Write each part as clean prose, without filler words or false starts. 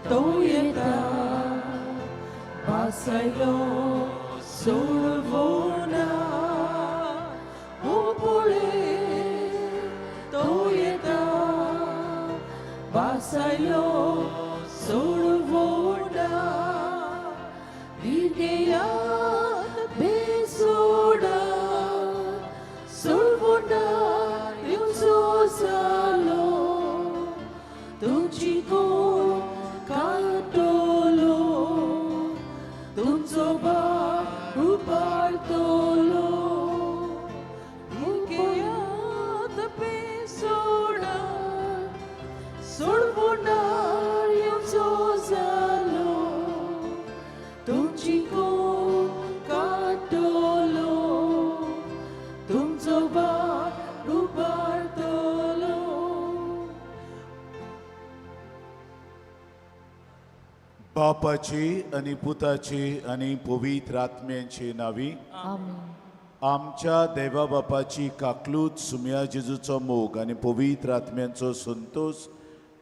Toyeta Basailo Solvona Upole Toyeta Basailo Solvona Vigea Besoda Solvona Yusosalo Tuchiko Katolo Tunzoba Upartolo Ikea Tapesoda Solvona Yusosalo Tuchiko Katolo Tunzoba Upartolo. बापाची आणि पुताची आणि पवित्र आत्म्याची नावी आमेन. आमच्या देवा बापाची काकलूत सुम्या जेजूचो मोग आणि पवित्र आत्म्यांचो संतोष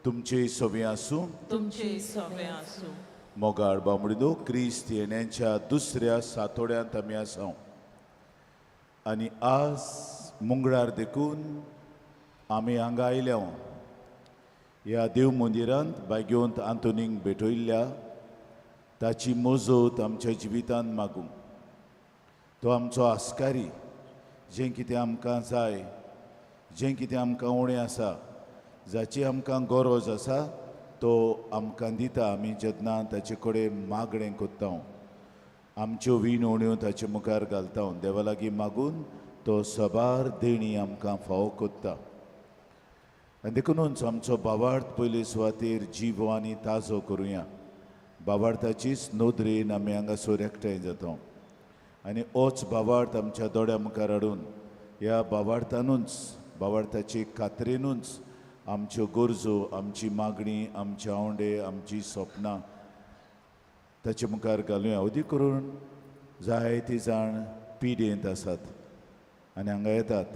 तुमचे सवे आसूं. तुमचे सवे आसूं. मोगाळ बामडिनो क्रिस्त येण्याच्या दुसऱ्या सातोड्यांत आमी आसां आणि आज मुंगळार देखून आमी हांगा आयल्या ह्या देव मंदिरांत बागेवंत आंतोनीक भेटयल्ल्या ताची मोजत आमच्या जिवितांत मागूं. तो आमचो आस्कारी, जें कितें आमकां जाय, जें कितें आमकां उणें आसा, जाची आमकां गरज आसा तो आमकां दिता. आमी जेन्ना ताचे कडेन मागणें कोत्ता आमच्यो विणवण्यो ताचे मुखार घालता देवा लागीं मागून तो सबार देणी आमकां फावो कोत्ता. आनी देखूनच आमचो बाबार्थ पयले सुवातेर जिवो आनी ताजो करुया. बाबार्थाचीच नोदरेन आमी हांगासर एकठांय जाता आनी होच बाबार्थ आमच्या दोळ्या मुखार हाडून ह्या बाबार्थानूच बाबार्थाचे कात्रेनूच आमच्यो गरजो, आमची मागणी, आमचे आवंडे, आमची स्वप्नां ताचे मुखार घालुया. अदी करून जायती जाण पिडेंत आसात आनी हांगा येतात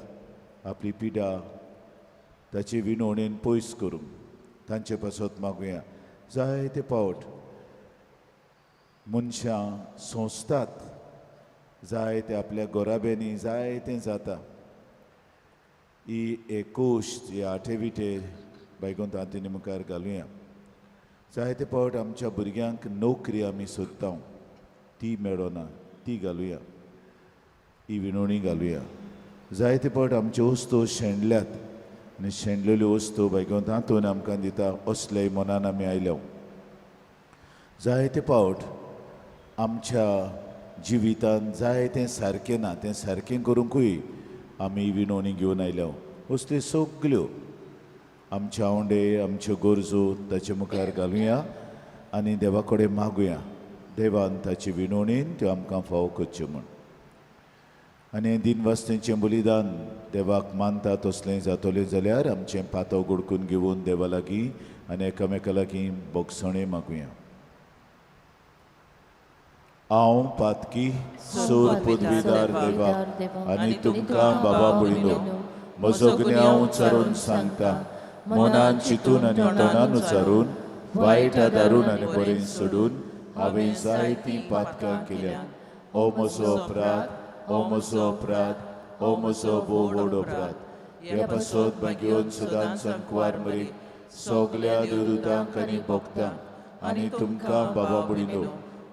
आपली पिडा ताचे विणवणेन पयस करूंक. तांचे पासत मागुया. जायते पावट मनशां सोंसतात, जायते आपल्या गोराब्यांनी जायतें जाता. ही एक गोश्ट ह्या आठेविटे बायगोंत आंतनी मुखार घालुया. जायते पावट आमच्या भुरग्यांक नोकरी आमी सोदता, ती मेळना, ती घालुया, ही विणवणी घालुया. जायते पावट आमच्यो वस्तू शेणल्यात आनी शेणलेल्यो वस्तू बायगोंत आंतून आमकां दिता, असलेय मनान आमी आयल्या. जायते पावट आमच्या जिवितांत जायतें सारकें ना, तें सारकें करूंकूय आमी विणवणी घेवन आयल्या. असल्यो सगल्यो आमचे आवंडे, आमच्यो गरजो ताचे मुखार घालुया आनी देवा कडेन मागुया. देवान ताची विणवणेन त्यो आमकां फावो करच्यो म्हूण. आनी दिनवासतेचें बलिदान देवाक मानता तसलें जातलें जाल्यार आमचें पातळ गुडकून घेवन देवा लागीं आनी एकामेका लागीं बोगसणें मागुया. हांव पातकी सोर पदवीदार देवा आनी तुमकां बाबा भयणो म्हजो ज्ञाव उचारून सांगता, मनान चिंतून आनी तोंडान उचारून, वायट आदारून आनी बरें सोडून हांवें जायतीं पातकां केल्यात. हो म्हजो अपराध, हो म्हजो अपराध, हो म्हजो भोव व्हड अपराध. ह्या पासत बागेवन सदांच कुवार मरीक सगल्या देवदूतांक आनी भक्तांक आनी तुमकां बाबा भयणो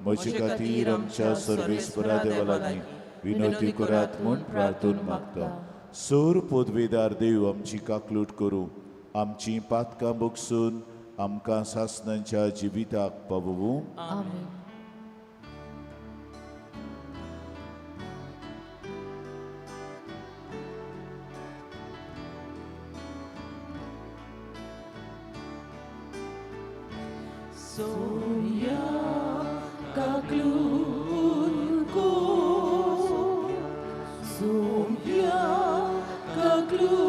म्हजे खातीर आमच्या सर्वेस्परा देवा लागीं विनोती करात म्हूण प्रार्थून मागता. सोर पदवीदार देव आमची काकलूट करूं, आमची पातकां बोगसून आमकां सासणांच्या जिविताक पावूं. आमेन. Sonia Kaklutko, Sonia Kaklutko,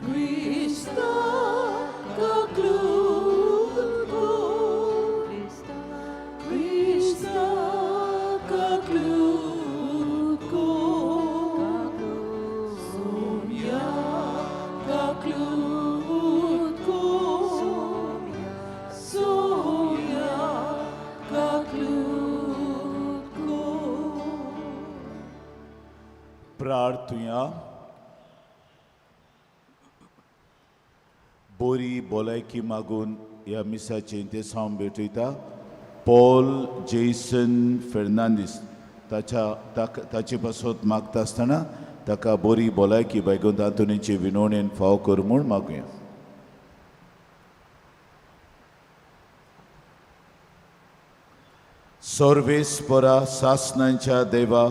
Krista Kaklutko, Krista Kaklutko, Sonia Kaklutko. प्रार्थुया. बरी भलायकी मागून ह्या मिसाचे इंतेस हांव भेटयता पॉल जेसन फेर्नांदीस ताचे पासत मागता आसतना ताका बरी भलायकी बेगून तातुनीचे विनवणेन फाव कर म्हूण मागुया. सर्वेस्परा सासनांच्या देवा,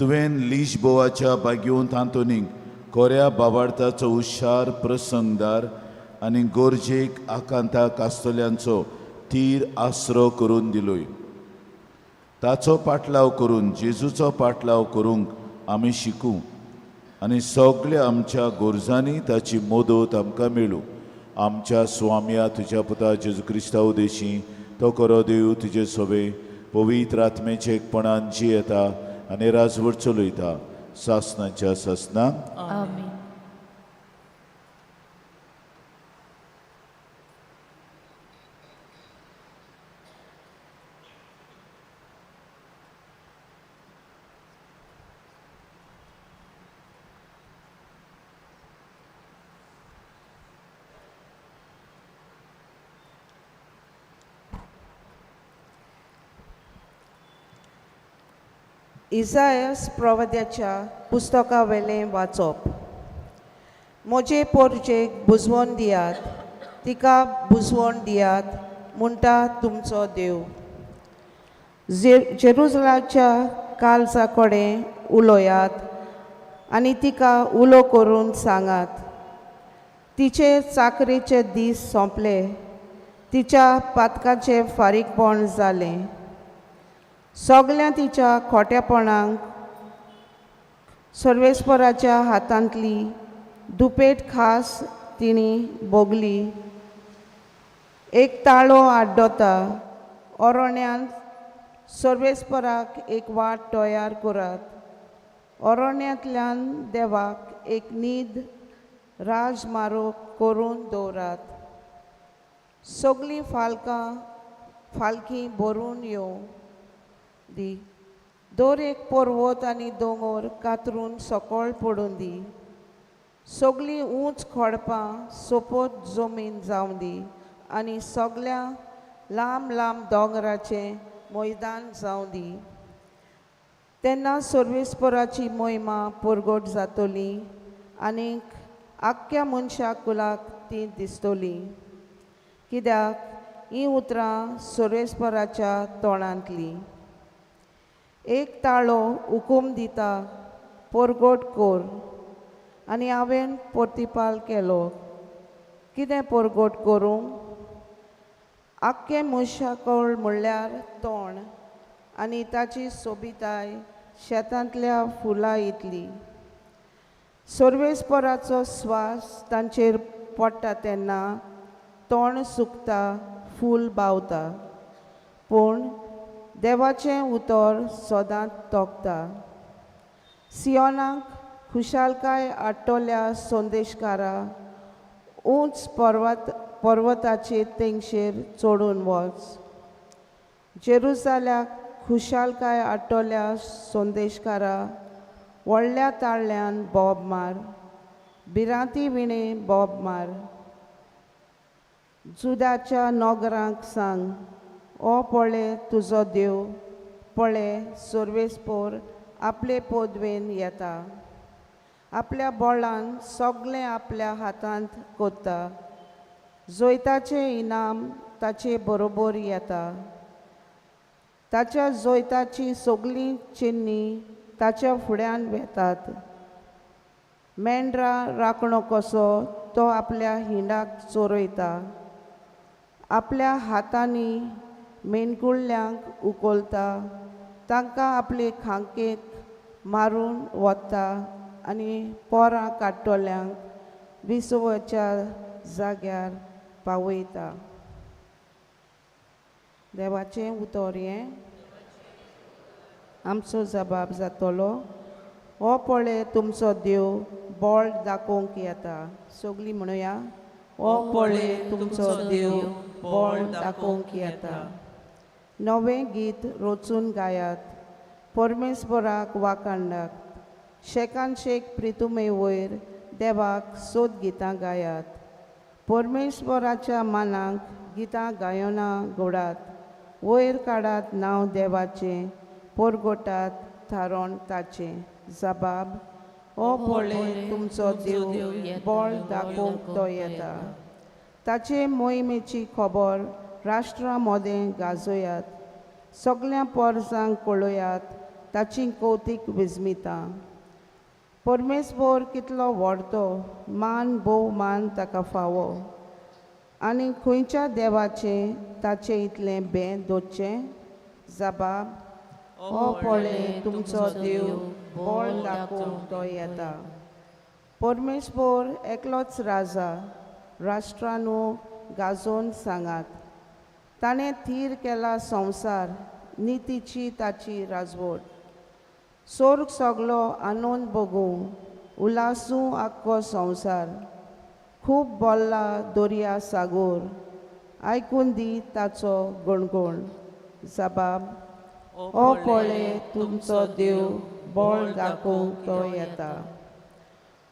तुवें लिशबोवाच्या बागेवन तांतुनीक कोऱ्या बाबार्थाचो हुशार प्रसंगदार आनी गोरजेक आकांताक आसतल्यांचो तीर आसरो करून दिलोय. ताचो पाटलाव करून जेजूचो पाटलाव करूंक आमी शिकूं आनी सगळ्या आमच्या गोरजांनी ताची मदत आमकां मेळूं. आमच्या स्वाम्या तुज्या पुता जेजू क्रिस्ता उदेशी तो करो देव तुजे सोबे पवित्र आत्मेचे एकपणान जी येता आनी राजवट चलयता सासनाच्या सासनाक. आमीन. इसायास प्रवाद्याच्या पुस्तका वेलें वाचप. म्हजे पोरजेक बुजवण दियात, तिका बुजवण दियात म्हणटा तुमचो देव. जेरुसलाच्या काळजा कडेन उलोयात आनी तिका उलो करून सांगात. तिचे चाकरेचे दीस सोंपले, तिच्या पातकाचे फारीकपण जालें. सगळ्या तिच्या खोट्यापणांक सर्वेस्पराच्या हातांतली दुपेट खास तिणी भोगली. एक ताळो आड्डोता, अरण्यान सर्वेस्पराक एक वाट तयार करात. अरण्यांतल्यान देवाक एक न्हीद राजमारो करून दवरात. सगळीं फालकी भरून येवं दी. दर एक पर्वत आनी दोंगर कातरून सकयल पडून दी. सगळीं उंच खडपां सोपत जमीन जावं दी आनी सगळ्या लांब लांब दोंगराचें मैदान जावं दी. तेन्ना सर्वेस्पराची महिमा परगट जातली आनीक आख्ख्या मनशा कुलाक ती दिसतली. कित्याक हीं उतरां सर्वेस्पराच्या तोंडांतलीं. एक ताळो हुकूम दिता, परगट कर, आनी हांवें प्रतिपाल केलो. कितें परगट करूं? आख्खे मनशाकळ म्हणल्यार तोंड आनी ताची सोबिताय शेतांतल्या फुलां इतली. सर्वेस्पराचो स्वास तांचेर पडटा तेन्ना तोंड सुकता, फूल बावता, पूण देवाचें उतर सदांच तोंकता. सियोनाक खुशालकाय हाडटल्या संदेशकारा, उंच पर्वताचे तेंगशेर चडून वच. जेरुसल्याक खुशालकाय हाडटल्या संदेशकारा, व्हडल्या ताळ्यान बोब मार, भिरांती विणे बोब मार. जुदाच्या नोगरांक सांग, ओ पळय तुजो देव, पळय सर्वेस्पर आपले पोदवेन येता. आपल्या बोळान सगळें आपल्या हातांत कोत्ता. जोयताचें इनाम ताचे बरोबर येता. ताच्या जोयताची सगळीं चिन्नी ताच्या फुड्यान वेतात. मेंढरा राखणो कसो तो आपल्या हिंडाक चोरयता. आपल्या हातांनी मेणकुळ्यांक उखलता. तांकां आपले खांकेक मारून वता आनी पोरां काडटल्यांक विसवच्या जाग्यार पावयता. देवाचें उतर हें आमचो जबाब जातलो. हो पळय तुमचो देव बोळ दाखोवंक येता. सगळीं म्हणुया, हो पळय तुमचो देव बोळ दाखोवंक येता. नवें गीत रचून गायात, परमेस्पराक वाखाणात. शेकान शेक प्रितुमे वयर देवाक सोद गितां गायात. परमेश्वराच्या मानाक गितां गायोना घोडात. वयर काडात नांव देवाचें, परगोटात थारोन ताचें. जबाब: ओ पळय तुमचो देव बळ दाखोवंक तो येता. ताचे मोहिमेची खबर राष्ट्रां मोदें गाजोयात. सगळ्या परजांक कळयात ताची कौतीक विजमिता. परमेश्वर कितलो व्हडतो, मान भोवमान ताका फावो. आनी खंयच्या देवाचें ताचे इतलें भें दोतचें. जबाब: ओ पळय तुमचो देव बळ दाखोवंक तो येता. परमेश्वर एकलोच राजा, राष्ट्रांनू गाजोवन सांगात. ताणें थीर केला संवसार, नितीची ताची राजवट. सोर्ग सगलो आनंद भोगूं, उलासूं आख्खो संवसार. खूब बोल्ला दर्या सागोर, आयकून दी ताचो गणगण. जबाब: ओ पळय तुमचो देव बळ दाखोवंक तो येता.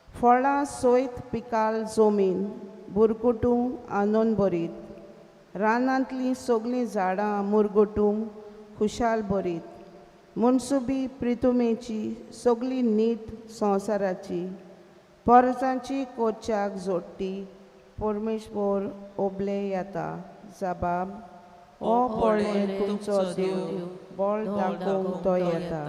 फळां सोयत पिकाल जमीन, बुरकुटूंक आनंद भरीत. रानांतलीं सगळीं झाडां मुरगुटूंक खुशाल भरीत. मनसुबी प्रितुमेची सगळी नीत संवसाराची. परजांची कोच्याक जोडटी, परमेश्वर ओबले येता. जबाब: ओ पळय तुमचो देव बळ दाखोवंक तो येता.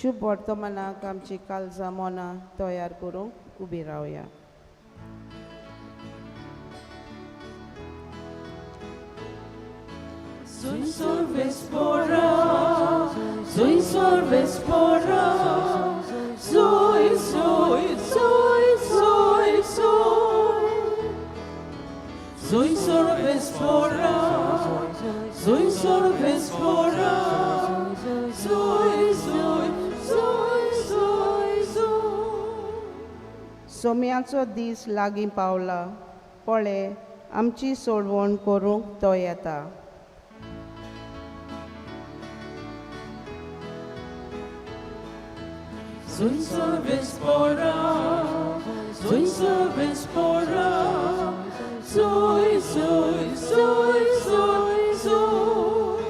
शुभ वर्तमानाक आमची काळजां मनां तयार करूंक उबी रावया. Soy sorvespora, soy sorvespora, soy, soy, soy, soy, soy. Soy sorvespora, soy sorvespora, soy, soy, soy, soy, soy. सोम्याचो दीस लागीं पावला, पळय आमची सोडवण करूंक तो येता. Soy sorvespora, soy sorvespora, soy, soy, soy, soy, soy.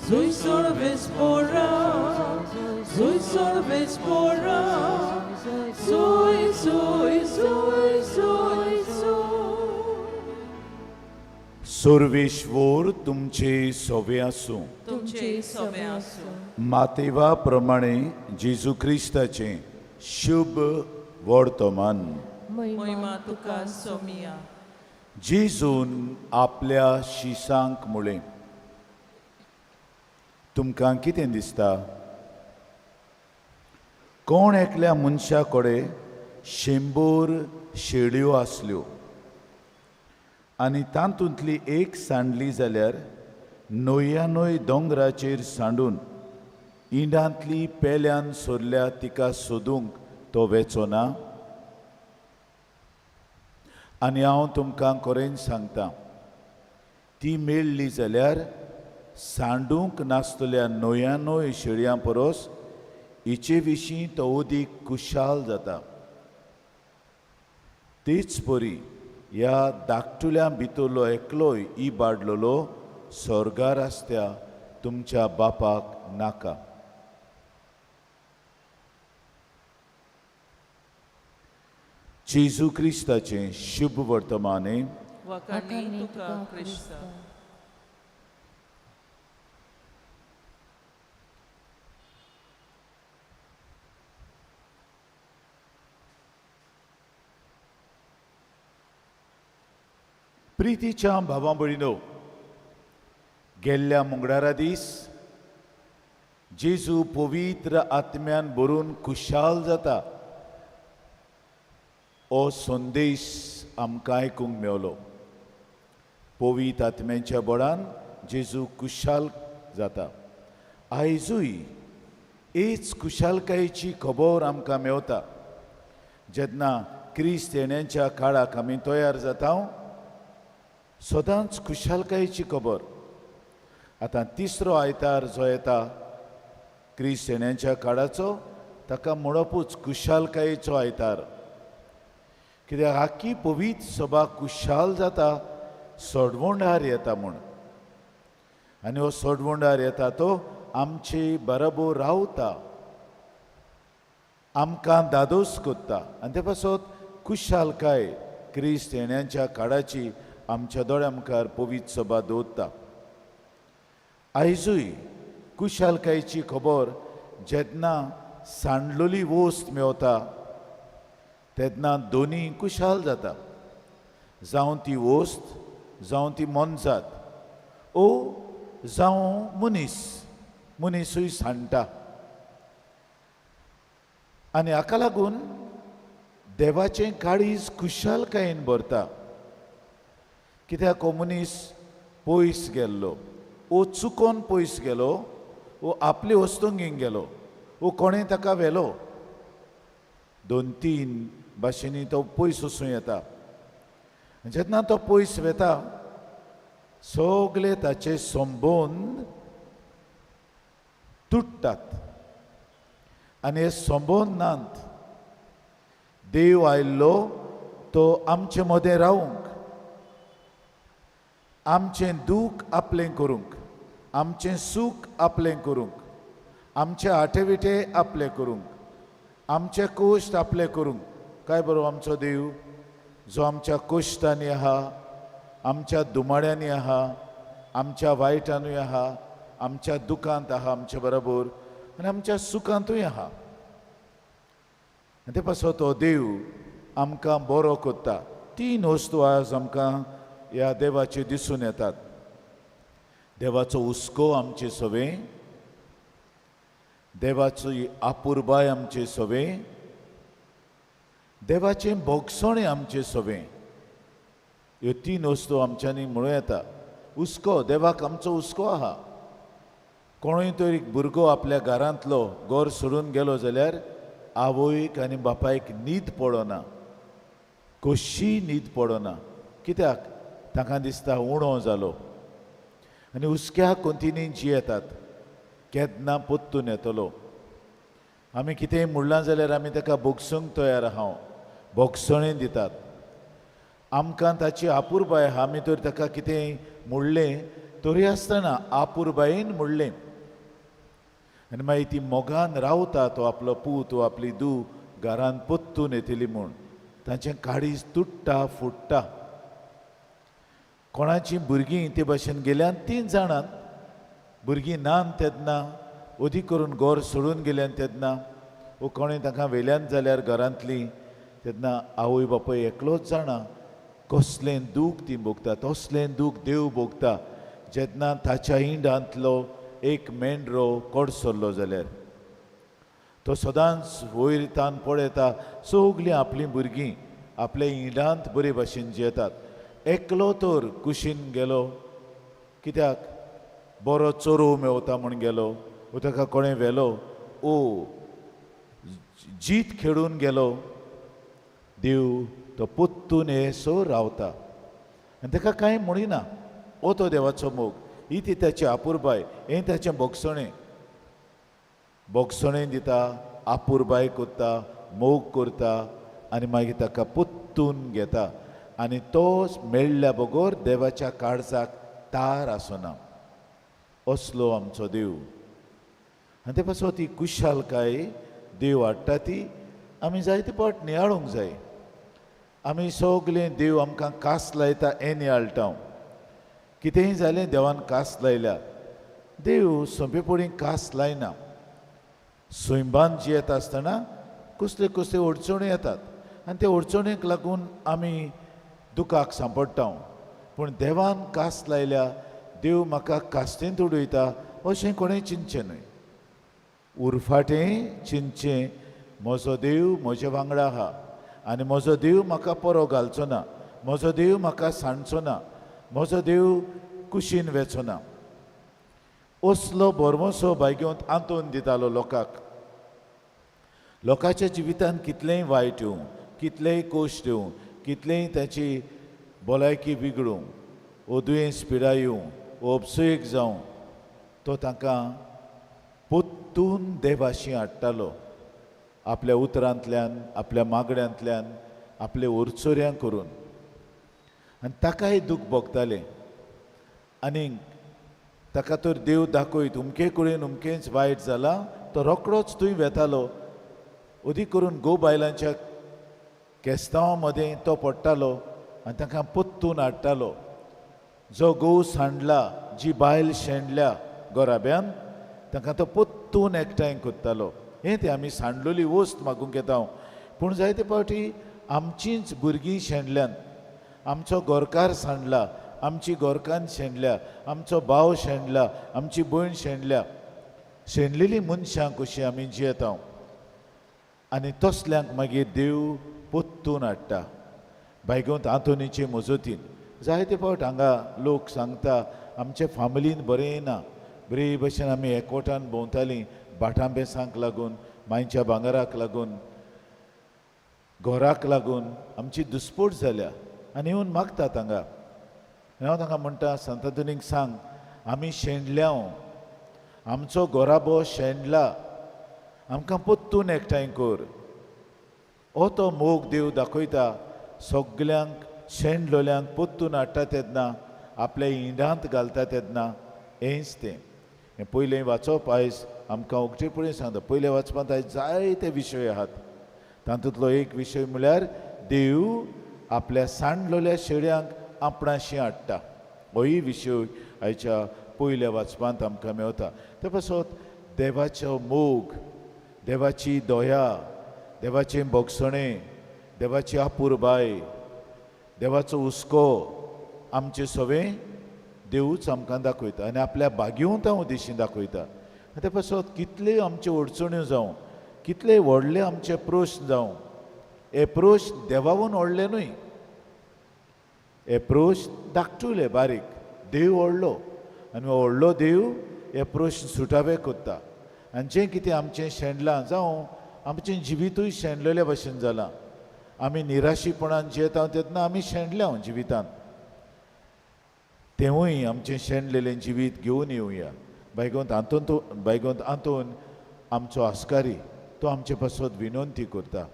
Soy sorvespora, soy sorvespora, soy, soy, soy, soy, soy. Sarveshwar तुमचे सोबे आसूं. तुमचे सवे आसूं. मातेवा प्रमाणे जेजू क्रिस्ताचें शुभ वर्तमान. महिमा तुका सोमिया. जेजून आपल्या शिसांक म्हळें, तुमकां कितें दिसता? कोण एकल्या मनशा कडेन 100 शेळयो आसल्यो आनी तातूंतली एक सांडली जाल्यार न्हंया न्हंय दोंगराचेर सांडून इंडांतली पेल्यान सोरल्या तिका सोदूंक तो वेचोना? आनी हांव तुमकां खरेंच सांगतां, ती मेळ्ळी जाल्यार सांडूंक नासतल्या न्हंया न्हंय शेळयां परस हिचे विशीं तो अदीक कुशाल जाता. तेच परी ह्या धाकटुल्या भितरलो एकलोय इबाडलेलो स्वर्गार आसत्या तुमच्या बापाक नाका. जेजू क्रिस्ताचें शुभ वर्तमाने. वखाणी तुका क्रिस्त. प्रितीच्या भावां भयणीनो, गेल्ल्या मंगळारा दीस जेजू पवित्र आत्म्यान भरून खुशाल जाता हो संदेश आमकां आयकूंक मेवलो. पवित्र आत्म्याच्या बळान जेजू खुशाल जाता. आयजूय हेच खुशालकायेची खबर आमकां मेवता. जेन्ना क्रिस्त येण्याच्या काळाक आमी तयार जाता, सदांच खुशालकायेची खबर. आतां तिसरो आयतार जो येता क्रिस्त येण्याच्या काळाचो, ताका म्हणपूच कुशालकायेचो आयतार. कित्याक आख्खी पवित्र सभा कुशाल जाता सोडवोंडार येता म्हूण. आनी हो सोडवोंडार येता तो आमचे बरोबर रावता, आमकां दादोस कोत्ता. आनी ते पासत कुशालकाय क्रिस्त येण्याच्या काळाची आमच्या दोळ्या मुखार पवित्र सभा दवरता. आयजूय कुशालकायेची खबर जेन्ना सांडलोली वस्त मेवता तेन्ना दोनी कुशाल जाता. जावं ती वस्त, जावं ती मनजात, ओ जावं मनीसूय सांडटा. आनी हाका लागून देवाचें काळीज कुशालकायेन भरता. कित्याक हो मनीस पयस गेल्लो, वो चुकोन पयस गेलो, वो आपले वस्तूंक घेवन गेलो, वो कोणें ताका व्हेलो. 2-3 भाशेनी तो पयस वचूं येता. जेन्ना तो पयस वेता सगळे ताचे संबंद तुटतात. आनी हे संबंदांत देव आयिल्लो तो आमचे मदें रावूंक, आमचें दूख आपलें करूंक, आमचें सूख आपलें करूंक, आमचे आटेविटे आपले करूंक, आमचे कोश्ट आपले करूंक. काय बरो आमचो देव जो आमच्या कोश्टांनी आहा, आमच्या दुमाड्यांनी आहा, आमच्या वायटानूय आहा, आमच्या दुखांत आहा आमचे बरोबर, आनी आमच्या सुखांतूय आहा. आनी ते पासत तो देव आमकां बरो कोत्ता. 3 वस्तू आज आमकां ह्या देवाचे दिसून येतात. देवाचो हुस्को आमचे सवे, देवाची आपुरबाय आमचे सवे, देवाचें बोगसणें आमचे सवे. ह्यो 3 वस्तू आमच्यांनी म्हणूं येता. हुस्को, देवाक आमचो हुस्को आहा. कोणूय तर एक भुरगो आपल्या घरांतलो घर सोडून गेलो जाल्यार आवयक आनी बापायक न्हीद पडना, कशी न्हीद पडना. कित्याक ताका दिसता उणो जालो. आनी हुस्क्या कोंतीनी जियेतात, केन्ना पोत्तून येतलो. आमी कितेंय म्हणलां जाल्यार आमी ताका बोगसूंक तयार आहा, बोगसणें दितात. आमकां ताची आपुरबाय आहा. आमी तर ताका कितेंय म्हणलें तरी आसतना आपुरबायेन म्हणलें. आनी मागीर ती मोगान रावता, तो आपलो पूत वा आपली धूव घरान पोत्तून येतली म्हूण. ताचें काळीज तुट्टा फुट्टा. कोणाचीं भुरगीं ते भाशेन गेल्यान 3 जाणां भुरगीं नान तेन्ना, ओदी करून घर सोडून गेल्यान तेन्ना, वो कोणें ताका वेल्यान जाल्यार घरांतलीं तेन्ना आवय बापूय एकलोच जाणा. कसलें दूख ती भोगता, तसलें दूख देव भोगता जेन्ना ताच्या इंडांतलो एक मेंढरो कडसरलो जाल्यार. तो सदांच वयर तान पळयता सगलीं आपलीं भुरगीं आपल्या इंडांत बरे भाशेन जियेतात. एकलो तर कुशीन गेलो, कित्याक बरो चोरो मेवता म्हूण गेलो, वो ताका कोणें व्हेलो, ओ जीत खेळून गेलो. देव तो पोत्तून येसो रावता आनी ताका कांय म्हणिना. ओ तो देवाचो मोग, ही ती ताची आपुरबाय, हें ताचें बोगसणें. बोगसणें दिता, आपुरबाय कोत्ता, मोग करता आनी मागीर ताका पोत्तून घेता. आनी तो मेळ्ळ्या बरोबर देवाच्या काळजाक तार आसना. असलो आमचो देव. आनी ते पासत ती कुशालकाय देव हाडटा ती आमी जायते पावट नियाळूंक जाय. आमी सगलें देव आमकां कास लायता हें नियाळटां. कितेंय जालें देवान कास लायल्या. देव सोंपेपणी कास लायना. सैबान जियेता आसतना कसले कसले अडचण्यो येतात आनी ते अडचणेक लागून आमी दुखाक सांपडटा. पूण देवान कास लायल्या, देव म्हाका कास्तेंत उडयता अशें कोणें चिंतचें न्हय. उरफाटें चिंतचें, म्हजो देव म्हजे वांगडा आहा आनी म्हजो देव म्हाका परो घालचो ना, म्हजो देव म्हाका सांडचो ना, म्हजो देव कुशीन वेचो ना. असलो बरमोसो भाग्योंत आंतून दितालो लोकांक. लोकांच्या जिवितांत कितलेंय वायट येवं, कितलेंय कोश्ट येवं, कितलेंय ताची भलायकी बिगडूं, वो दुयेंस पिडा येवं, वो अपसयेक जावं, तो तांकां पोत्तून देवाशी हाडटालो. आपल्या उतरांतल्यान, आपल्या मागण्यांतल्यान, आपले ओरचोऱ्यां करून, आनी ताकाय दूख भोगतालें. आनी ताका तर देव दाखयत उमके कडेन उमकेच वायट जाला, तो रोकडोच थंय वेतालो. अदी करून गो बायलांच्या केस्तांवा मदें तो पडटालो आनी ताका पोत्तून हाडटालो. जो गोव सांडला, जी बायल शेणल्या गोराब्यान, ताका तो पोत्तून एकठांय कोत्तालो. हें ते आमी सांडलोली वस्त मागूंक येता. पूण जायते फावटी आमचींच भुरगीं शेणल्यान, आमचो गोरकार सांडला, आमची गोरकान शेणल्या, आमचो भाव शेणला, आमची भयण शेणल्या. शेणलेलीं मनशां कशीं आमी जियेता आनी तसल्यांक मागीर देव पोत्तून हाडटा. भायगोंत आंतोनीचे मजतीन जायते फावट हांगा लोक सांगता आमचे फामिलीन बरें ना, बरे भशेन आमी एकवटान भोंवतालीं, भाटांबेसांक लागून, मांयच्या भांगराक लागून, घोराक लागून आमची दुस्पोट जाल्या आनी येवन मागतात हांगा. हांव तांकां म्हणटा, संत आंतोनीक सांग, आमी शेणल्या, आमचो गोराबो शेणला, आमकां पोत्तून एकठांय कर. हो तो मोग देव दाखयता. सगल्यांक शेणलोल्यांक पोत्तून हाडटा तेन्ना, आपल्या इंडांत घालता तेन्ना हेंच तें. हें पयलें वाचप आयज आमकां उक्तेपणी सांगता. पयलें वाचपांत आयज जायते विशय आहात. तातूंतलो एक विशय म्हळ्यार देव आपल्या सांडलोल्या शेड्यांक आपणाशी हाडटा. होय विशय आयच्या पयल्या वाचपांत आमकां मेवता. ते पासत देवाचो मोग, देवाची दया, देवाचें बोगसणें, देवाची आपुरबाय, देवाचो हुस्को आमचें सवें देवूच आमकां दाखयता आनी आपल्या बागेंत हांव उद्देशीं दाखयता. ते पासत कितल्यो आमच्यो अडचण्यो जावं, कितले व्हडले आमचे प्रश्न जावं, हे प्रश्न देवावन व्हडले न्हय, हे प्रश्न धाकटुले बारीक, देव व्हडलो आनी व्हडलो देव हे प्रश्न सुटावे कोत्ता. आनी जें कितें आमचें शेणलां जावं आमचें जिवितूय शेणलेल्या भशेन जालां. आमी निराशीपणान जियेता तेन्ना आमी शेणल्या जिवितान. तेवूय आमचें शेणलेलें जिवीत घेवन येवया. बायगोंत आंतून आमचो आस्कारी तो आमचे पासत विनंती करता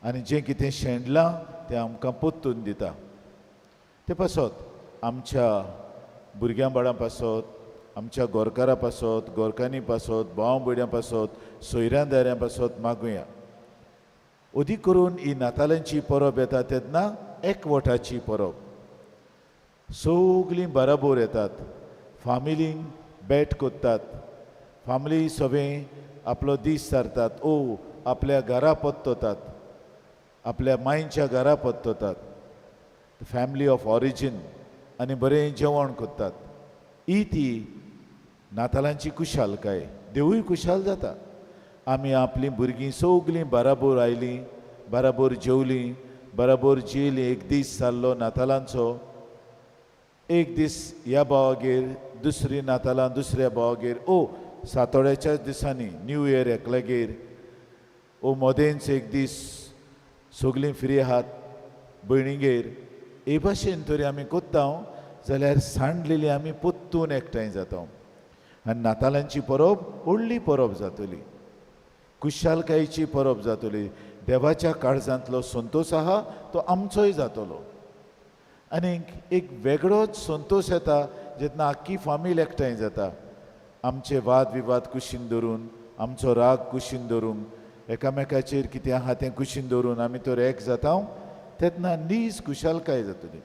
आनी जें कितें शेणलां तें आमकां पोत्तून दिता. ते पासत आमच्या भुरग्यां बाळां पासत, आमच्या गोरकारा पासत, गोरकांनी पासत, भाव भयण्यां पासत, सोयऱ्यां दाऱ्यां पासत मागुया. अदी करून ही नातालांची परब येता तेन्ना एकवटाची परब. सगलीं बराबर येतात, फामिलींक भेट कोत्तात, फामिली सगळें आपलो दीस सारतात. आपल्या घरा पत्ततात, आपल्या मांयच्या घरा पत्ततात, फॅमिली ऑफ ऑरिजीन, आनी बरें जेवण कोत्तात. ही ती नातालांची कुशालकाय. देवूय कुशाल जाता. आमी आपलीं भुरगीं सगलीं बराबर आयलीं, बराबर जेवलीं, बराबर जियेलीं. एक दीस जाल्लो नातालांचो, एक दीस ह्या भावागेर, दुसरी नातालां दुसऱ्या भावागेर, सातोड्याच्याच दिसांनी न्यू इयर एकल्यागेर, मोदेंच एक दीस सगलीं फ्री आहात भयणीगेर. हे भाशेन तरी आमी कोत्ता जाल्यार सांडलेली आमी पोत्तून एकठांय जाता आनी नातालांची परब व्हडली परब जातली, कुशालकायेची परब जातली. देवाच्या काळजांतलो संतोश आहा तो आमचोय जातलो आनी एक वेगळोच संतोश येता जेन्ना आख्खी फामील एकठांय जाता. आमचे वाद विवाद कुशीन धरून, आमचो राग कुशीन धरून, एकामेकाचेर कितें आहा तें कुशीन धरून आमी तर एक जाता तेन्ना नीज कुशालकाय जातली.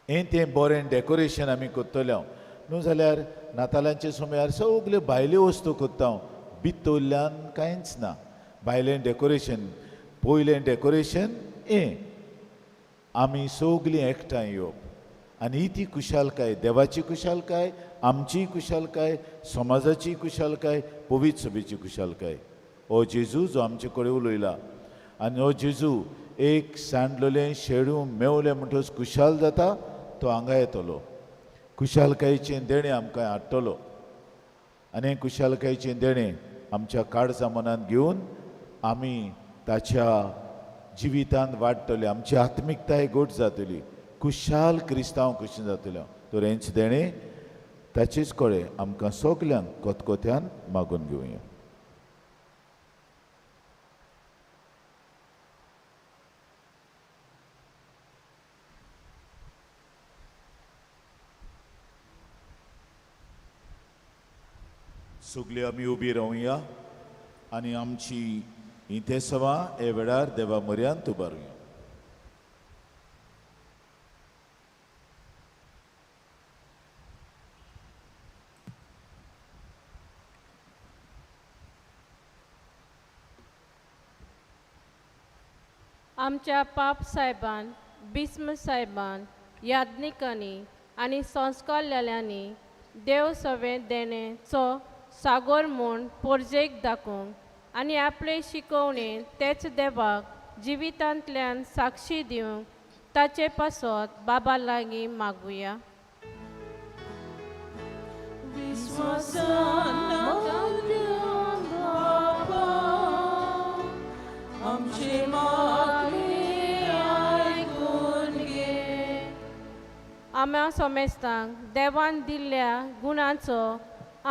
हें तें बरें डेकोरेशन आमी कोत्तले न्हू जाल्यार नातालांचे सुमार सगल्यो भायल्यो वस्तू कोत्ता. भितरल्यान कांयच ना. भायलें डेकोरेशन, पयलें डेकोरेशन आमी सगलीं एकठांय येवप आनी ही ती कुशालकाय, देवाची कुशालकाय, आमची कुशालकाय, समाजाची कुशालकाय, पवित्र सभेची कुशालकाय. हो जेजू जो आमचे कडेन उलयला आनी हो जेजू एक सांडलोलें शेडू मेवलें म्हणटच कुशाल जाता, तो हांगा येतलो. कुशालकायेचें देणें आमकां हाडटलो आनी हें कुशालकायेचें देणें आमच्या काळजा मनांत घेवन आमी ताच्या जिवितांत वाडटले. आमची आत्मिकताय गोट जातली, कुशाल क्रिस्तांव कशीं जातल्यो. तर हेंच देणें ताचेच कडेन आमकां सगल्यांक कोतकोत्यान मागून घेवया. सगळीं आमी उबी रावया आनी आमची इंतेसवां हे वेळार देवा म्हऱ्यांत उबारुया. आमच्या पाप साहेबान, बिस्म साहेबान, याज्ञिकांनी आनी संस्कारलेल्यांनी देव सवें देणेचो सागोर म्हूण पोरजेक दाखोवंक आनी आपले शिकवणेन तेच देवाक जिवितांतल्यान साक्षी दिवंक ताचे पासत बाबा लागीं मागुया. विश्वासान बाबा, आमचे मागणे आयकून घे. आम्या सोमेस्तांक देवान दिल्ल्या गुणांचो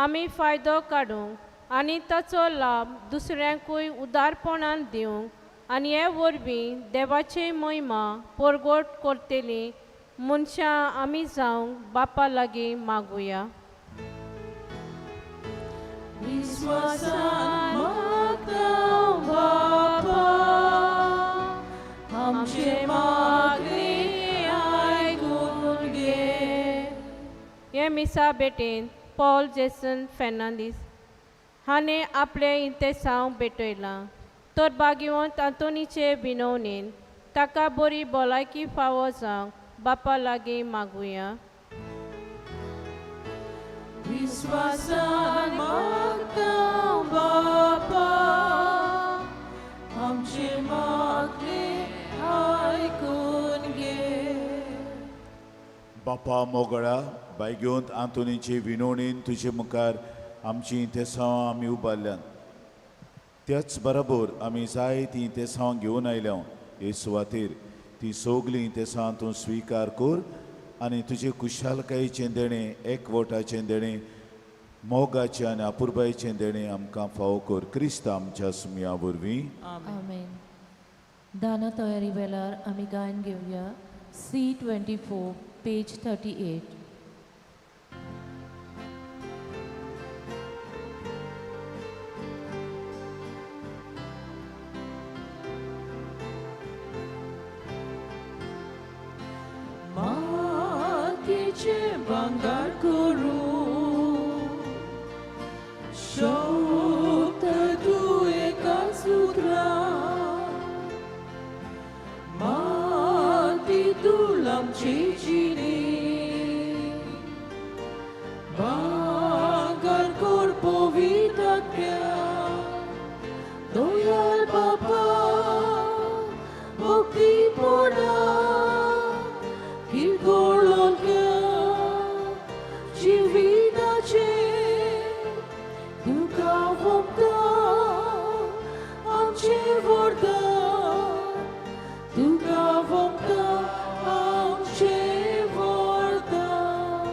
आमी फायदो काडूंक आनी ताचो लाभ दुसऱ्यांकूय उदारपणान दिवंक आनी हे वरवीं देवाची महिमा परगट करतली मनशां आमी जावंक बापा लागीं मागुया. विश्वासान मागता बाबा, आमचे मागणे आयकून घे. हे मिसा बेटेन पॉल जेसन फेर्नांदीस हाणें आपले इंतेसांव भेटयलां. तर भाग्यवंत आंतोनीचे विनवणेन ताका बरी भलायकी फावो जावंक बापा लागीं मागुया. विश्वासान मागता बाबा, आमचे मागणे आयकून घे. बापा मोगळा भाग्यवंत आंतोनीचे विनवणेन तुजे मुखार आमची इंतेसांवां आमी उबारल्यान. त्याच बरोबर आमी जाय ती इंतेसांवां घेवन आयल्या हे सुवातेर ती सगलीं इंतेसांवां तूं स्विकार कर आनी तुजे कुशालकायेचें देणें एकवटाचें देणें मोगाचें आनी अपुरबायेचें देणें आमकां फावो कर. क्रिस्त आमच्या सुमया वरवीं. आमेन. दाना तयारी वेळार आमी गायन घेवया C24 पेज 38. मातीचे भांगार करून शोभत तूं एका सुत्रां. माती तूं आमची जिणी भांगार कर पवित्रात्म्या. दोयाल बाबा भक्तीपणा जिविताचे तुका वखदा आमचे वरदान. तुका वखदा आमचे वरदान.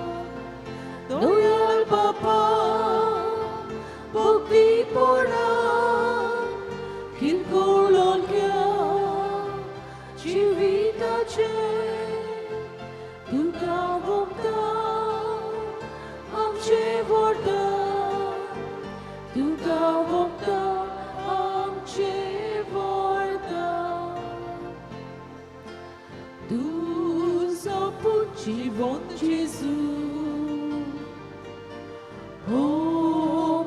दोयाल बापा भक्तीपणा किरकोळोन घ्या. जिविताचे तुका वखदा आमचे वरदान. तुका वखदा आमचे वरदान. तुजो पूत जिवंत जेजू हो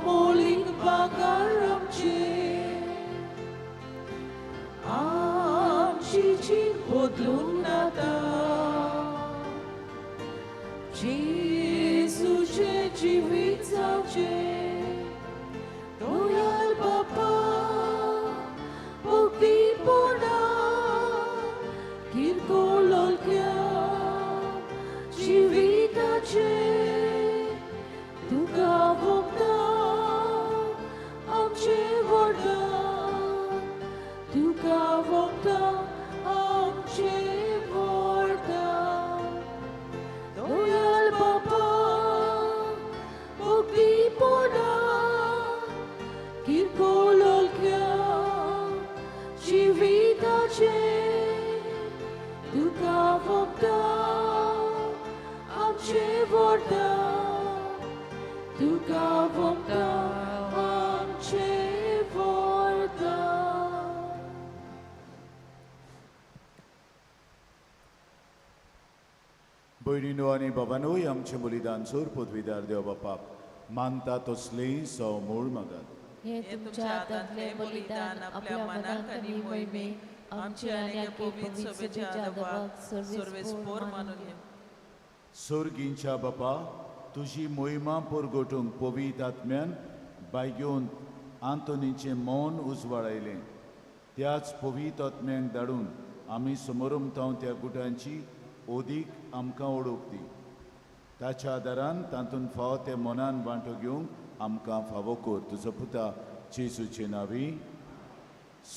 मोलीक भांगार आमचे. आमची जीण बदलून नाता. जेजूचे जिवीत जावचे. दोयाल बापा भक्तीपणा किरकोळ घ्या. जिविताचे तुका वखदा आमचे वरदान. तुका वखदा आमचे वरदान. दोयाल बापा भक्तीपणा किरकोळ घ्या. जिविताचे तुका वखदा आमचे वरदान. तुका वखदा भयणीनो आनी बाबानोय आमचे बलिदान सोर पदवीदार देव बापाक मानता तसलेय सवमूळ मागात. हे तुमच्या हातांतले बलिदान आपल्या मनाक आनी मोहिमेक आमचे आनी पवित्र सभेच्या आदाराक सर्वेस्पोर मानून घे. सर्गींच्या बापा तुजी मोहिमा परगटूंक पवित्र आत्म्यान बायग्योन आंतोनीचें मौन उजवाडायलें. त्याच पवित्र आत्म्यांक धाडून आमी समोरमतांव त्या गुटांची ओदीक आमकां ओळख दी. ताच्या आदारान तातूंत फाव ते मनान वांटो घेवंक आमकां फावो कर. तुजो पुता जेजूचे नांवी.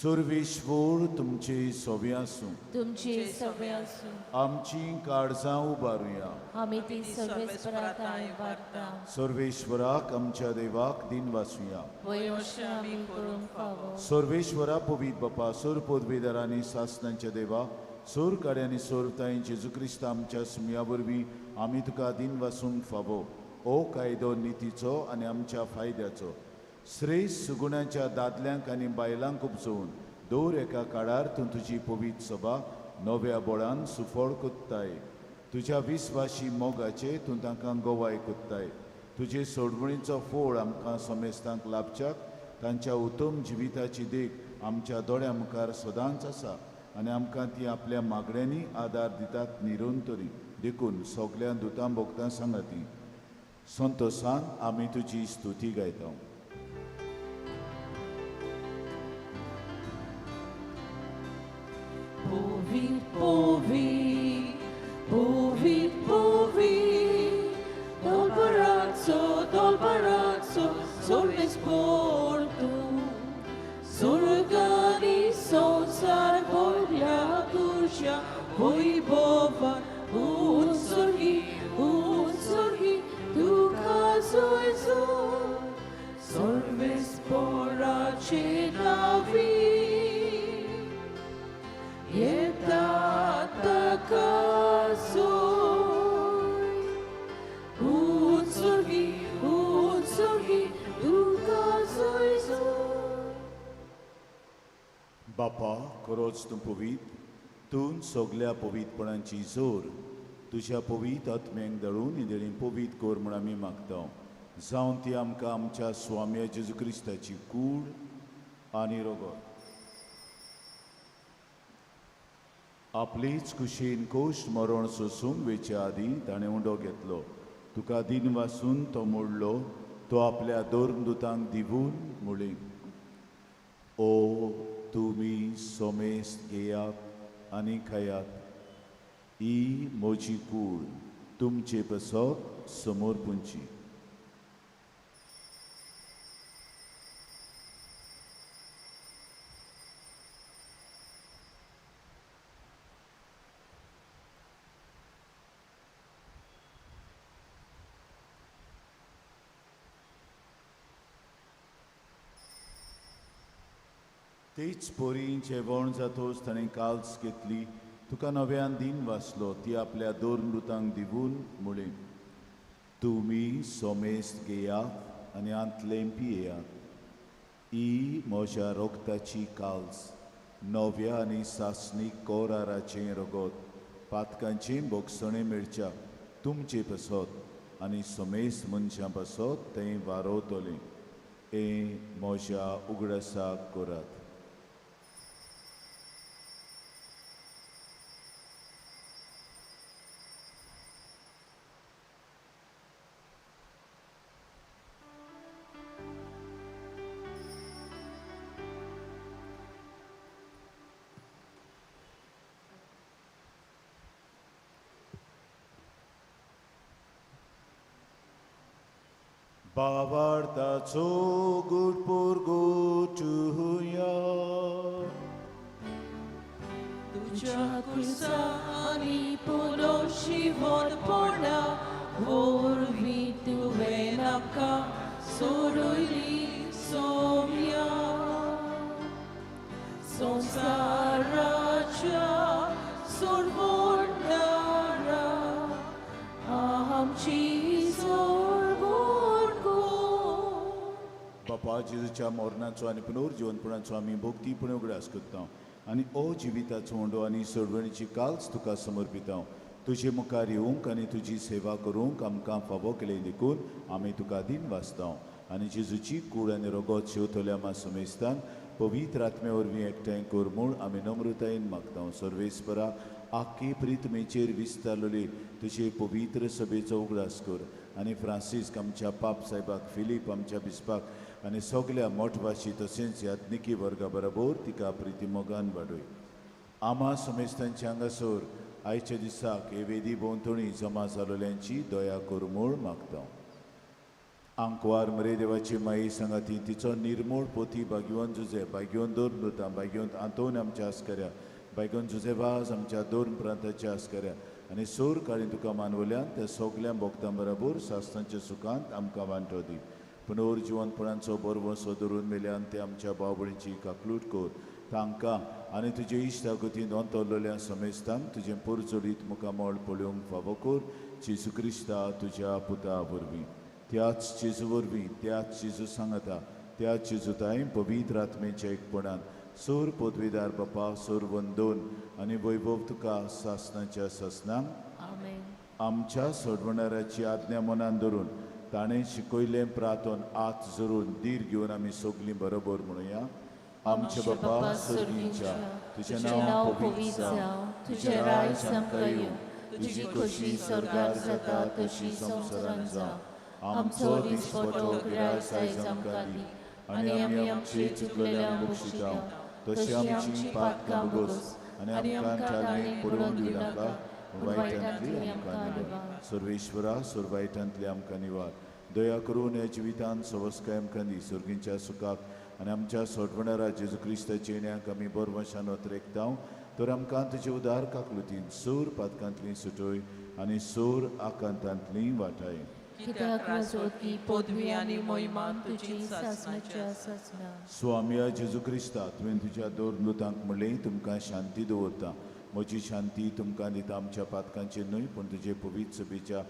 सर्वेश्वर तुमचे सोबे आसूं. तुमचे सभे आसूं. आमची काळजां उबारुया. आमी ती सर्वेस्पराताय वाडटा. सर्वेश्वराक आमच्या देवाक दिन वाचुया. वयोश्य आमी करूंक फावो. सर्वेश्वरा पवित्र बापा सोर पदवीदारांनी सासणांच्या देवा सोर कार्यांनी सोरताय जेजू क्रिस्त आमच्या सुमया वरवीं आमी तुका दिन वाचूंक फावो. ओ कायदो नितीचो आनी आमच्या फायद्याचो श्रेष्ठ सुगुणाच्या दादल्यांक आनी बायलांक उपजोवन दर एका काळार तूं तुजी पवित्र सभा नव्या बळान सुफळ कोत्ताय. तुज्या विस्वाशी मोगाचे तूं तांकां गोवाय कोत्ताय. तुजे सोडवणीचो फोळ आमकां समेस्तांक लाभच्याक तांच्या उत्तम जिविताची देख आमच्या दोळ्या मुखार सदांच आसा आनी आमकां ती आपल्या मागण्यांनी आदार दितात निरंतरी. देखून सगल्या दुतां भोगतां सांगाती संतोशान आमी तुजी स्तुती गायता. Powi, powi, dolbarazzo, sorvesportu, sorgani, sonsar, voglia, tuscia, voi bova, un sorgi, tu caso e sorvespora cenavi. बापा खरोच तूं पवित्र. तूं सगल्या पवित्रपणांची जोर तुज्या पवित्र आत्म्यांक धाडून निदेळी पवित्र कोर म्हूण आमी मागता. जावं ती आमकां आमच्या स्वाम्या जेजू क्रिस्ताची कूड आनी रोगोत. आपलीच कुशीन कोश्ट मरण सोसूंक वेच्या आदीं ताणें उंडो घेतलो. तुका दिन वाचून तो मोडलो. तो आपल्या दोन दुतांक दिवून मुळी. ओ तुमी सोमेस्त घेयात आनी खायात. ही म्हजी कूड तुमचे बसत समोर पुंची. तेच पोरी जेवण जातोच ताणें काल्स घेतली. तुका नव्यान दिन वाचलो. ती आपल्या दोन दुतांक दिवून मुळी. तुमी सोमेस्त घेयात आनी आंतलें पियेयात. ही म्हज्या रोगताची काल्स नव्या आनी सासणीक कोराराचें रगत पातकांचें बोगसणें मेळच्या तुमचे बसत आनी सोमेस्त मनशां बसत तें वारोतलें. हें म्हज्या उगडासाक करात. Bavartaco good purgotuya. Tuja kursani podoshi vodpona, vorvitu venapka, soruli somya. Sonsaracha, sorvondara, ahamchi बापा जेजूच्या मरणाचो आनी पुनर्जीवनपणाचो आमी भोक्तीपणे उगडास करता आनी ओ जिविताचो ओंडो आनी सोडवणीची काल्स तुका समर्पिता. तुजे मुखार येवंक आनी तुजी सेवा करूंक आमकां फावो केले देखून आमी तुका दिन वाचतां आनी जेजूची कूड आनी रगत शेवतल्या मासुमेस्तान पवित्र आत्मे वरवीं एकठांय कर म्हूण आमी नम्रतायेन मागतां. सर्वेस्परा आख्खे प्रितमेचेर विस्तारलेली तुजे पवित्र सभेचो उगडास कर आनी फ्रांसीस आमच्या पाप साहेबाक, फिलीप आमच्या बिस्पाक आनी सगल्या मोठवाशी तशेंच यात्निकी वर्गा बरोबर तिका प्रितीमोगान वाडय. आमा समेस्तांच्या हांगासर आयच्या दिसाक हे वेदी भोंवतणी जमा जालोल्यांची दया कर म्हूण मागतां. आंकवार मरे देवाची माई सांगाती तिचो निर्मूळ पोती भाग्यवंत जुजे, भाग्यवंत दोन मृतां, भाग्यवंत आंतोन आमच्या आस्कऱ्या, भाग्यवंत जुजेबाज आमच्या दोन प्रांताच्या आस्कऱ्या आनी सोर काळी तुका मानवल्यान त्या सगल्या भक्तां बरोबर सासणाच्या सुखांत आमकां वांटो दी. पुनर्जिवंतपणांचो बरवसो धरून मेल्यान ते आमच्या भाव भयणीची काकलूट कर. तांकां आनी तुजे इश्टागतीन दोंतोरलेल्या समेस्तांक तुजें पुरजोडीत मुखामोळ पळोवंक फावो कर. जेजू क्रिस्ता तुज्या पुता वरवीं, त्याच जेजू वरवीं, त्याच जेजू सांगता, त्याच जेजूताय पवित्र आत्मेच्या एकपणान सोर पदवीदार बापा, सोर वंदोन आनी वैभव तुका सासणाच्या ससनांक आमेन. आमच्या सोडवणाऱ्याची आज्ञा मनान धरून ताणें शिकयलें प्रार्थन आत जरून धीर घेवन आमी सगलीं बरोबर म्हणुया. आमचे बापा सर्गीच्या, तुजें नांव पवित्र जावं, तुजें राज आमकां येवं, तुजी खोशी स्वर्गार जाता तशी संवसारांत जावं. आमचो दिसपटो गिरायक आयज आमकां दी आनी आमी आमची चुकलेल्यांक बक्षितां तशी आमची पातकां बगोस आनी आमकां ताळणेक पडोवंक दिवं नाका, वायटांतली आमकां निवार. सर्वेश्वरा सुरवायटांतली आमकां निवार. दया करून ह्या जिवितांत सवस्काय आमकां दी. सर्गींच्या सुखाक आनी आमच्या सोडवणारा जेजू क्रिस्ताच्या येण्याक आमी बरवशान वतरेकतां. तर आमकां तुजे उदार काकलुतीन सोर पातकांतली सुटय आनी सोर आकांतांतली वाटाय. कित्याक वाजोवपी पदवी आनी मोहिमान तुजी सासणाच्या सासना. स्वामिया जेजू क्रिस्ता, तुवें तुज्या दोन मृतांक म्हणलें तुमकां शांती दवरता. म्हजी शांती तुमकां दिता. आमच्या पातकांचेर न्हय पूण तुजे पवित्र सभेच्या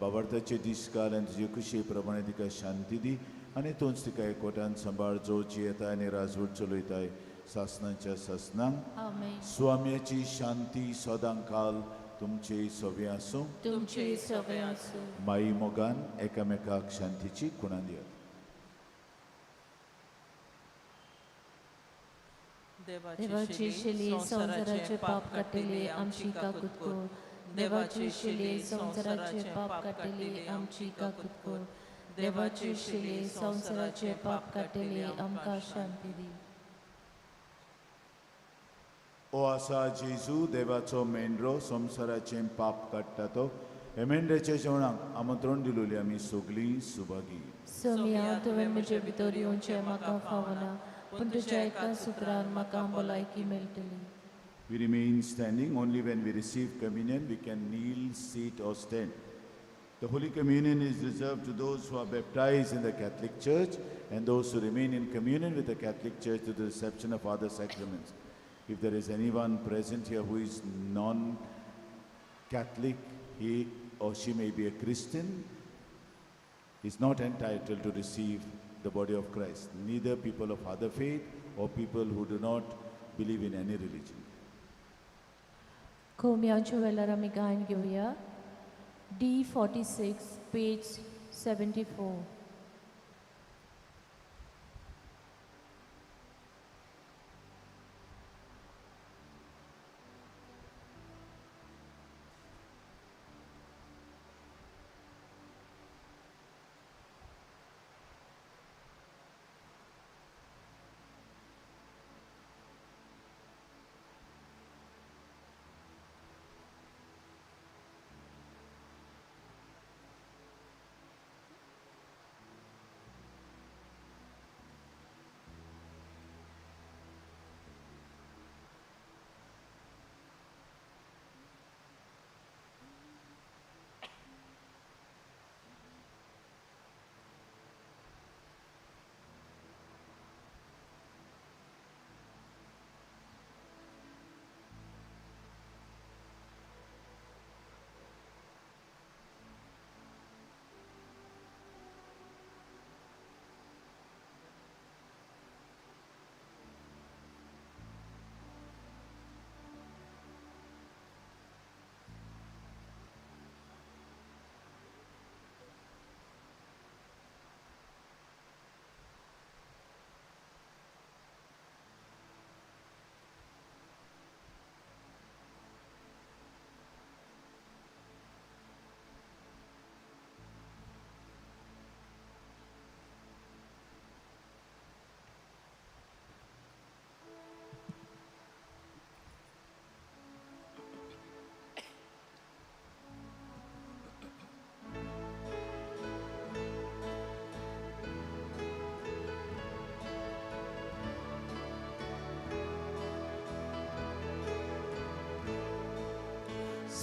बाबार्थाचे दिसकाल आनी तुजे कुशे प्रमाणे तिका शांती दी आनी तोच तिका एकवटान सांबाळ जोची येताय आनी राजवट चलयताय सासणाच्या सासनांक. आमेन. स्वाम्याची शांती सदां काल तुमचे सवे आसूं. तुमचे सगळे आसूं. माई मोगान एकामेकाक शांतीची खुणां दियात. देवाची शिली संवसाराचे पाप काटिले आमची काकूत कोर. देवाची शिली संवसाराचे पाप काटिले आमची काकूत कोर. देवाची शिली संवसाराचे पाप काटिले आमकां शांती दी. ओ आसा जेजू देवाचो मेंढरो संवसाराचें पाप काडटा तो. हे मेंढऱ्याच्या जेवणाक आमंत्रण दिलोली आमी सगलीं सुभागी. सोमिया तुवें म्हजे भितर येवचें म्हाका फावना, पूण तुज्या एका सुत्रान म्हाका भलायकी मेळटली. We remain standing. Only when we receive communion we can kneel, sit or stand. The Holy Communion is reserved to those who are baptized in the Catholic Church and those who remain in communion with the Catholic Church to the reception of other sacraments. If there is anyone present here who is non-Catholic, he or she may be a Christian, is not entitled to receive the body of Christ. Neither people of other faith or people who do not believe in any religion. कोम्यांच्या वेळार आमी गायन घेवया. D46, page 74.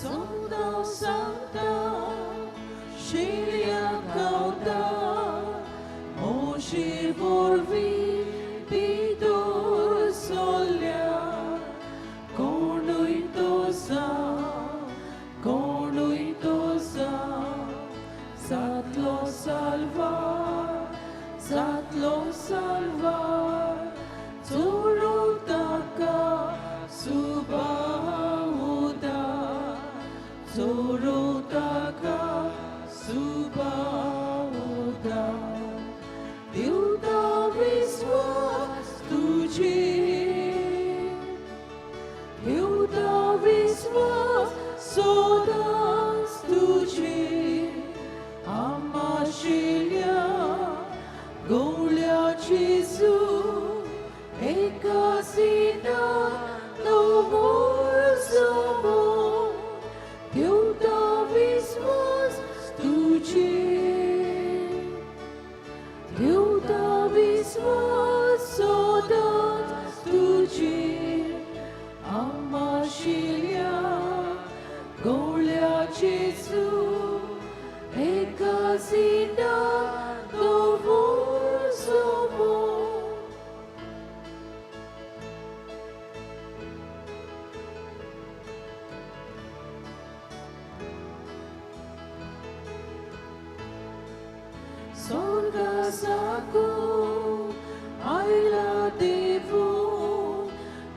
Soldau Santa, Shelia Kauda, Moshi Vorvi, Pidor Solia, Cornuitosa, Cornuitosa, Satlo Salvar, Satlo Salvar, Zorotaka, Subahuda, Zorotaka, Subahuda, Diuda Viswas Tuji, Diuda Viswas Sodas Tuji, Amashilia, Golia Jesu, Ekasina, Novorsamo, Diuda Viswas Tuji, Diuda Viswas Sodas Tuji, Amashilia, Golia Jesu, Ekasina, Novorsamo. Sorgasaku, Aila Devu,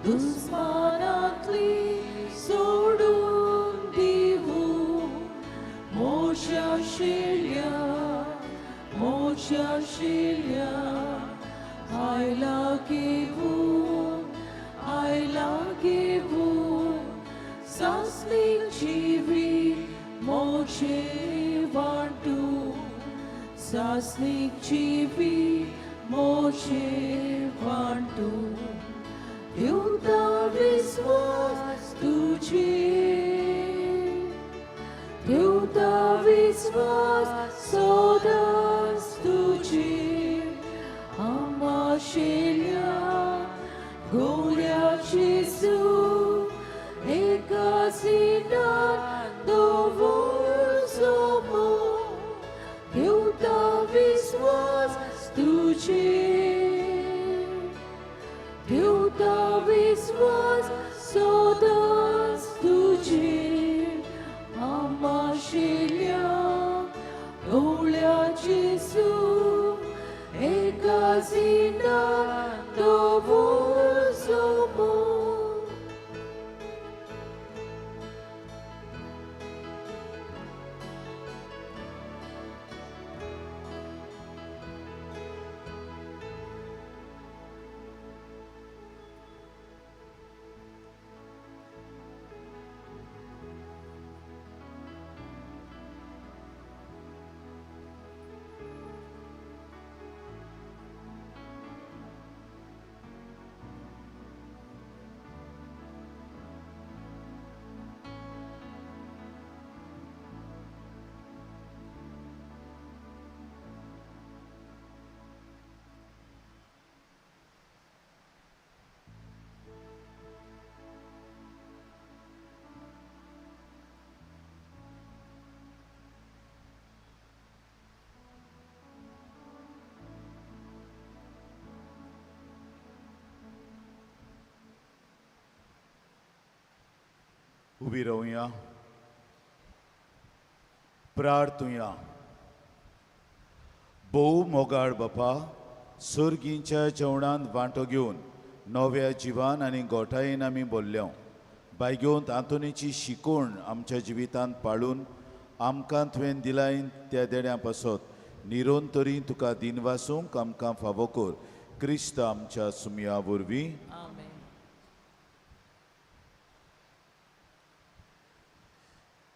Dusmanatli, Sordun Devu, Mocha Shelia, Mocha Shelia, Aila Gevu, Aila Gevu, Sasnik Chivi, Moche Vantu, Sasnik Chivi, Moche Vantu, Diuda Viswas Tuji, Diuda Viswas Sodas Tuji, Amashilia, Golia Jesu, Ekasina, Novorsamo, Diuda Viswas Tuji, Diuda Viswas Sodas Tuji, Amashilia, Golia Jesu, Ekasina, Novorsamo. उभी रावया, प्रार्थुया. भोव मोगाळ बापा, सर्गींच्या जेवणांत वांटो घेवन नव्या जिवान आनी गोठायेन आमी बोल्ल्या. बायग्योन तांतुनीची शिकवण आमच्या जिवितांत पाळून आमकां तुवें दिलाय त्या देड्या पासत निरोंतरी तुका दिनवासूंक आमकां फावो कर. क्रिस्त आमच्या सुमया वरवीं.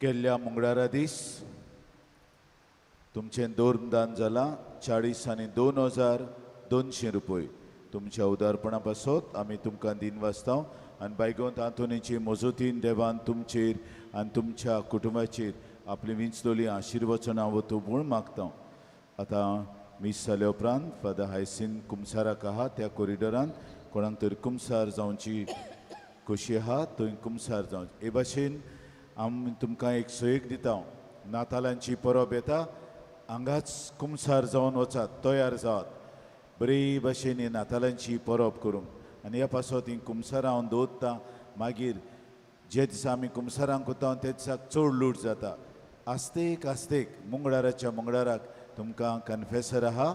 गेल्ल्या मंगळारा दीस तुमचें दान जालां 40 आनी 2200 रुपये. तुमच्या उदारपणा पासत आमी तुमकां दिन वाचता आनी बायगोन तांतुनीची मोजोतीन देवान तुमचेर आनी तुमच्या कुटुंबाचेर आपली विंचलोली आशिर्वचन हांव तूं म्हूण मागता. आतां मीस जाल्या उपरांत फादर हायसीन कुमसाराक आहा त्या कॉरिडोरांत कोणाक तर कुमसार जावची खोशी आहा थंय कुमसार जावचें. हे भाशेन आमी तुमकां एक सोयेक दिता नातालांची परब येता हांगाच कुमसार जावन वचात तयार जावत बरे भाशेन ही नातालांची परब करूंक आनी ह्या पासत ही कुमसारां हांव दवरता मागीर जे दिसा आमी कुमसारांक कोता ते दिसाक चड लूट जाता आस्तेक मंगळाराच्या मंगळाराक तुमकां कन्फेसर आहा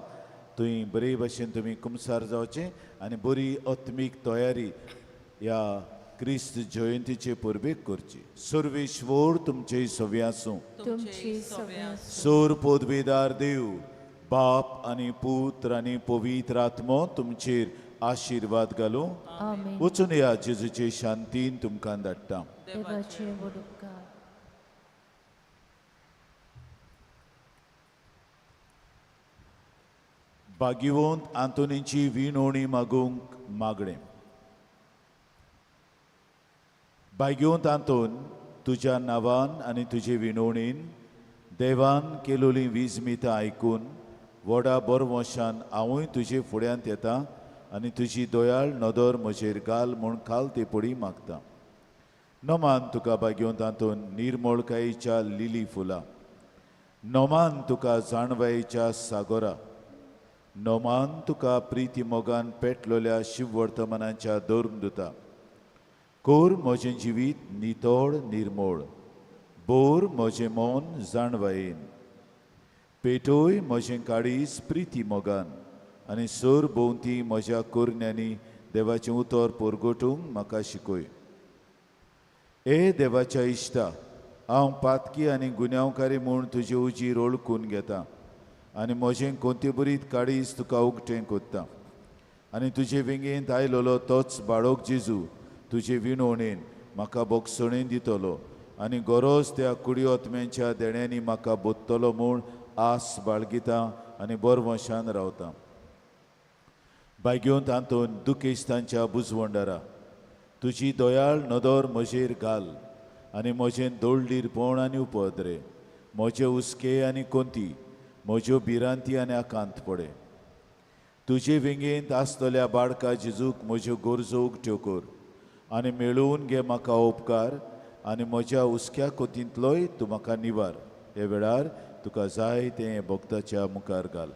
थंय बरे भाशेन तुमी कुमसार जावचें आनी बरी आत्मीक तयारी ह्या क्रिस्त जयंतीचे परबेक करची सर्वेश्वर तुमचे सवे आसूं तुमची सगळ्या सोर पोदवेदार देव बाप आनी पुत्र आनी पवित्र आत्मो तुमचेर आशिर्वाद घालूं आमेन. वचून या जेजूचे शांतीन तुमकां धाडटा देवाचे उपकार. भाग्यवंत आंतोनीची विणवणी मागूंक मागणें भाग्यवंत आंतोन तुज्या नांवान आनी तुजे विणवणेन देवान केलोली वीजमितां आयकून व्हडा बरवंशान हांवूय तुजे फुड्यांत येता आनी तुजी दोयाळ नदर म्हजेर घाल म्हूण खाल ते पडी मागता नोमान तुका भाग्यवंत आंतोन निर्मळकायेच्या लिली फुलां नोमान तुका जाणवायेच्या सागोरा नोमान तुका प्रिती मोगान पेटलोल्या शिववर्तमानाच्या दौर्ण दुता कोर म्हजें जिवीत नितोड निर्मळ बोर म्हजें मोन जाणवायेन पेटोय म्हजें काळीज प्रिती मोगान आनी सोर भोंवती म्हज्या कोरण्यांनी देवाचें उतर परगटूंक म्हाका शिकय ए देवाच्या इश्टा हांव पातकी आनी गुन्यांवकारी म्हूण तुजे उजीर ओळखून घेता आनी म्हजें कोंतेबरीत काळीज तुका उगटें कोत्ता आनी तुजे विंगेंत आयलोलो तोच बाळोक जेजू तुजे विणवणेन म्हाका बोगसणें दितलो आनी गरज त्या कुडयोत्म्यांच्या देण्यांनी म्हाका बोत्तलो म्हूण आस बाळगिता आनी बरवंशान रावता भाग्यवंत आंतोन दुखेस्तांच्या बुजवंडारा तुजी दोयाळ नदर म्हजेर घाल आनी म्हजें दोळडीरपण आनी उपद्रे म्हजे हुस्के आनी कोंती म्हज्यो भिरांती आनी आकांत पडे तुजे विंगेंत आसतल्या बाळका जेजूक म्हज्यो गरजो उक्ट्यो कर आनी मेळून घे म्हाका उपकार आनी म्हज्या हुस्क्या कोंतींतलोय तूं म्हाका निवार हे वेळार तुका जाय तें भक्ताच्या मुखार घाल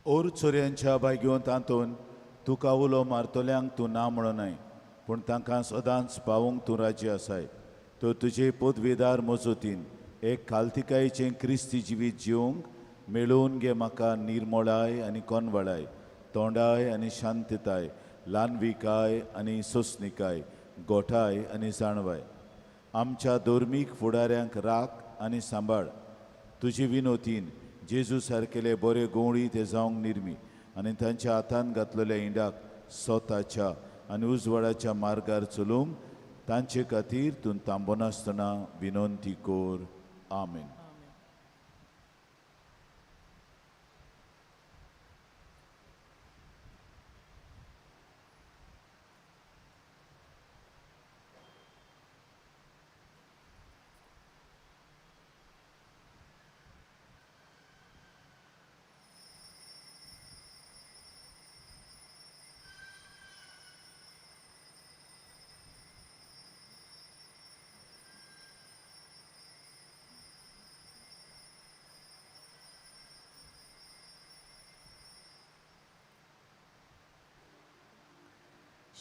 ओर चोरयांच्या भाग्यवंत आंतोन तुका उलो मारतल्यांक तूं ना म्हणनाय पूण तांकां सदांच पावूंक तूं राजी आसाय तो तुजे पदवेदार मजतीन एक खालतिकायेचें क्रिस्ती जिवीत जिवंक मेळोवन घे म्हाका निर्मळाय आनी कोनवळाय तोंडाय आनी शांतताय ल्हानविकाय आनी सोंसणिकाय गोठाय आनी जाणवाय आमच्या धर्मीक फुडाऱ्यांक राख आनी सांबाळ तुजे विनोतीन जेजू सारकेले बरे गोवळी ते जावंक निर्मी आनी तांच्या हातान घातलेल्या इंडाक स्वताच्या आनी उजवाडाच्या मार्गार चलूंक तांचे खातीर तूं थांबनासतना विनंती कोर आमेन.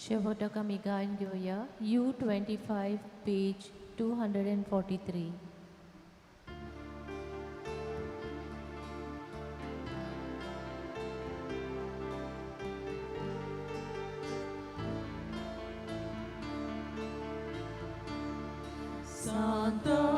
शेवटक आमी गायन घेवया U25 पेज 243. Santa